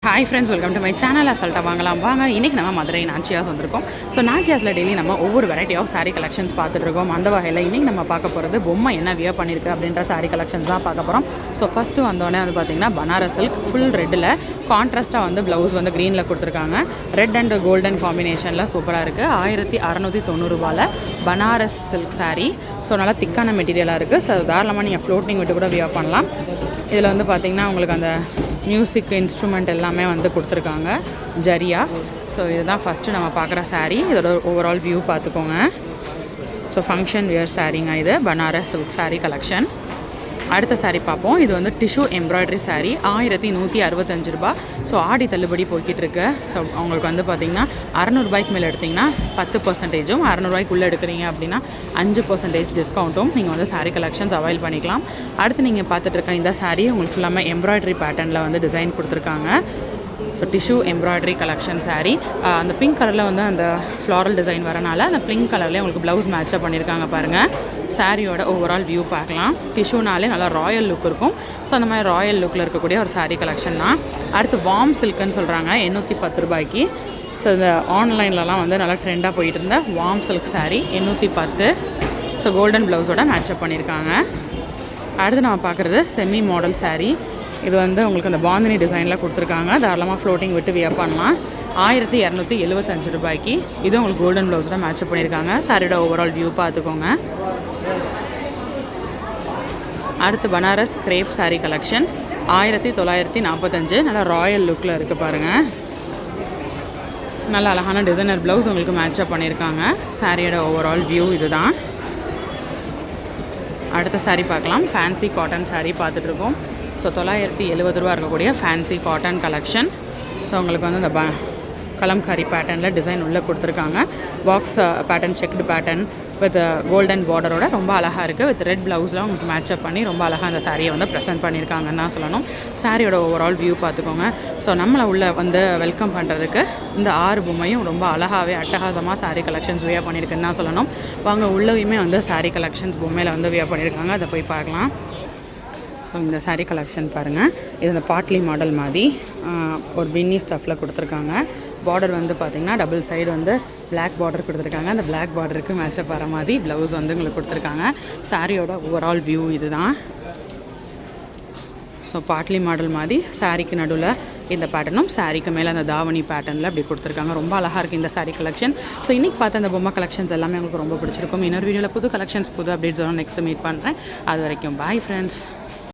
Hi friends, welcome to my channel. அசால்ட்டாக வாங்கலாம் வாங்க. இன்றைக்கி நம்ம மதுரை நாச்சியாஸ் வந்திருக்கோம். ஸோ நாச்சியாஸில் டெய்லி நம்ம ஒவ்வொரு வெரைட்டி ஆஃப் சாரீ கலெக்ஷன்ஸ் பார்த்துட்டு இருக்கோம். அந்த வகையில் இன்றைக்கி நம்ம பார்க்க போகிறது பொம்மை என்ன வியர் பண்ணியிருக்கு அப்படின்ற சாரீ கலெக்ஷன்ஸ் தான் பார்க்க போகிறோம். ஸோ ஃபஸ்ட்டு வந்தோடனே வந்து பார்த்திங்கன்னா பனாரஸ் சில்க் ஃபுல் ரெட்டில் கான்ட்ராஸ்ட்டாக வந்து ப்ளவுஸ் வந்து க்ரீனில் கொடுத்துருக்காங்க. ரெட் அண்ட் கோல்டன் காம்பினேஷனில் சூப்பராக இருக்குது. 1690 பனாரஸ் சில்க் சாரீ. ஸோ நல்லா திக்கான மெட்டீரியலாக இருக்குது. ஸோ தாராளமாக நீங்கள் ஃப்ளோட்டிங் விட்டு கூட வியர் பண்ணலாம். இதில் வந்து பார்த்திங்கன்னா உங்களுக்கு அந்த மியூசிக் இன்ஸ்ட்ருமெண்ட் எல்லாமே வந்து கொடுத்துருக்காங்க ஜரியா. ஸோ இதுதான் ஃபஸ்ட்டு நம்ம பார்க்குற சாரீ. இதோட ஓவரால் வியூ பார்த்துக்கோங்க. ஸோ ஃபங்க்ஷன் வியர் சாரீங்க இது, பனாரஸ் சில்க் சாரீ கலெக்ஷன். அடுத்த சாரீ பார்ப்போம். இது வந்து டிஷ்யூ எம்ப்ராய்டரி சாரீ, 1165 ரூபா. ஸோ ஆடி தள்ளுபடி போய்கிட்டு இருக்கு. ஸோ அவங்களுக்கு வந்து பார்த்திங்கன்னா 600 மேலே எடுத்திங்கன்னா 10%, 600 எடுக்கிறீங்க அப்படின்னா 5% டிஸ்கவுண்ட்டும் நீங்கள் வந்து சாரீ கலெக்ஷன்ஸ் அவைல் பண்ணிக்கலாம். அடுத்து நீங்கள் பார்த்துட்டு இருக்க இந்த சாரீ உங்களுக்கு ஃபுல்லாமே எம்ப்ராய்டரி பேட்டர்னில் வந்து டிசைன் கொடுத்துருக்காங்க. So tissue embroidery collection sari. அந்த பிங்க் கலரில் வந்து அந்த ஃப்ளாரல் டிசைன் வரனால அந்த பிங்க் கலர்லேயே உங்களுக்கு ப்ளவுஸ் மேட்சப் பண்ணியிருக்காங்க பாருங்கள். சாரியோட ஓவரால் வியூ பார்க்கலாம். டிஷ்யூனாலே நல்லா ராயல் லுக் இருக்கும். ஸோ அந்த மாதிரி ராயல் லுக்கில் இருக்கக்கூடிய ஒரு சாரீ கலெக்ஷன் தான். அடுத்து வார்ம் சில்க்குன்னு சொல்கிறாங்க, 810 ஸோ இந்த ஆன்லைன்லலாம் வந்து நல்லா ட்ரெண்டாக போயிட்டு இருந்த warm silk sari 810. So golden ப்ளவுஸோட மேட்சப் பண்ணியிருக்காங்க. அடுத்து நம்ம பார்க்குறது செமி மாடல் சாரீ. இது வந்து உங்களுக்கு அந்த பாந்தினி டிசைனில் கொடுத்துருக்காங்க. தாராளமாக ஃப்ளோட்டிங் விட்டு வியர் பண்ணலாம். 1225 இது உங்களுக்கு கோல்டன் ப்ளவுஸோட மேட்சப் பண்ணியிருக்காங்க. சாரியோட ஓவரால் வியூ பார்த்துக்கோங்க. அடுத்து பனாரஸ் கிரேப் சாரீ கலெக்ஷன் 1945. நல்லா ராயல் லுக்கில் இருக்குது பாருங்கள். நல்ல அழகான டிசைனர் ப்ளவுஸ் உங்களுக்கு மேட்சப் பண்ணியிருக்காங்க. சாரியோட ஓவரால் வியூ இதுதான். அடுத்த சாரீ பார்க்கலாம். ஃபேன்சி காட்டன் சாரீ பார்த்துட்ருக்கோம். ஸோ 970 இருக்கக்கூடிய ஃபேன்சி காட்டன் கலெக்ஷன். ஸோ உங்களுக்கு வந்து இந்த கலம்காரி பேட்டர்னில் டிசைன் உள்ளே கொடுத்துருக்காங்க. Box pattern, checked pattern with golden பார்டரோட ரொம்ப அழகாக இருக்குது. வித் ரெட் ப்ளவுஸில் உங்களுக்கு மேட்சப் பண்ணி ரொம்ப அழகாக அந்த சாரியை வந்து ப்ரெசென்ட் பண்ணியிருக்காங்கன்னு தான் சொல்லணும். சாரியோட ஓவரால் வியூ பார்த்துக்கோங்க. ஸோ நம்மளை உள்ளே வந்து வெல்கம் பண்ணுறதுக்கு இந்த 6 பொம்மையும் ரொம்ப அழகாகவே அட்டகாசமாக சாரீ கலெக்ஷன்ஸ் வியர் பண்ணியிருக்குன்னு தான் சொல்லணும். வாங்க உள்ளேயுமே வந்து சாரீ கலெக்ஷன்ஸ் பொம்மையில் வந்து வியர் பண்ணியிருக்காங்க. அதை போய் பார்க்கலாம். ஸோ இந்த சாரீ கலெக்ஷன் பாருங்கள். இது இந்த பாட்லி மாடல் மாதிரி ஒரு பின்னி ஸ்டஃப்பில் கொடுத்துருக்காங்க. பார்டர் வந்து பார்த்திங்கன்னா டபுள் சைடு வந்து பிளாக் பார்டர் கொடுத்துருக்காங்க. அந்த பிளாக் பார்டருக்கு மேட்சப் வர மாதிரி ப்ளவுஸ் வந்து உங்களுக்கு கொடுத்துருக்காங்க. சாரியோட ஓவரால் வியூ இது தான். ஸோ பாட்லி மாடல் மாதிரி சாரீக்கு நடுவில் இந்த பேட்டர்னும், சாரீக்கு மேலே அந்த தாவணி பேட்டர்னில் அப்படி கொடுத்துருக்காங்க. ரொம்ப அழகாக இருக்குது இந்த சாரீ கலெக்ஷன். ஸோ இன்றைக்கி பார்த்த அந்த பொம்மை கலெக்ஷன்ஸ் எல்லாமே உங்களுக்கு ரொம்ப பிடிச்சிருக்கும். இன்னொரு வீடியோவில் புது கலெக்ஷன்ஸ், புது அப்டேட்ஸ் நெக்ஸ்ட்டு மீட் பண்ணுறேன். அது வரைக்கும் பாய் ஃப்ரெண்ட்ஸ்.